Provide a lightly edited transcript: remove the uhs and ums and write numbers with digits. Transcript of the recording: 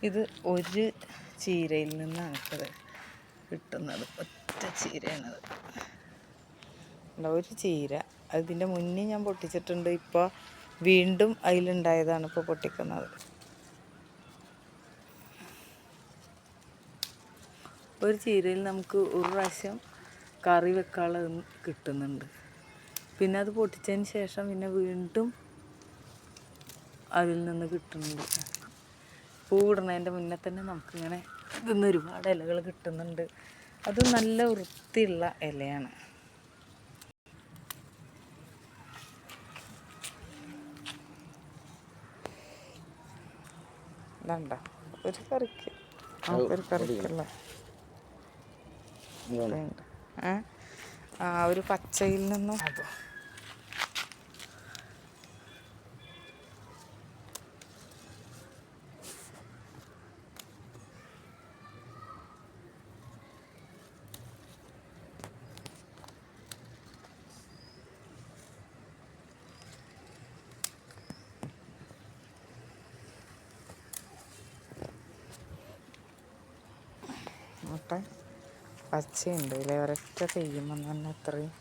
ഇത് ഒരു ചീരയിൽ നിന്നാണ് ഇത് കിട്ടുന്നത്. ഒറ്റ ചീരയാണത്. ഒരു ചീര അതിൻ്റെ മുന്നേ ഞാൻ പൊട്ടിച്ചിട്ടുണ്ട്. ഇപ്പോൾ വീണ്ടും അതിലുണ്ടായതാണ് ഇപ്പോൾ പൊട്ടിക്കുന്നത്. ഒരു ചീരയിൽ നമുക്ക് ഒരു പ്രാവശ്യം കറി വെക്കാനുള്ളത് കിട്ടുന്നുണ്ട്. പിന്നെ അത് പൊട്ടിച്ചതിന് ശേഷം പിന്നെ വീണ്ടും അതിൽ നിന്ന് കിട്ടുന്നുണ്ട്. പൂവിടുന്നതിൻ്റെ മുന്നേ തന്നെ നമുക്കിങ്ങനെ ഇതിന്ന് ഒരുപാട് ഇലകൾ കിട്ടുന്നുണ്ട്. അത് നല്ല വൃത്തിയുള്ള ഇലയാണ്. ഇതണ്ട ഒരു കറിക്ക് നമുക്കൊരു കറിക്കുള്ള ഒരു പച്ചയിൽ നിന്നും അതോ പച്ചയുണ്ട് ഇതിലെ ഒരൊറ്റ തെയ്യുമ്പോൾ തന്നെ അത്രയും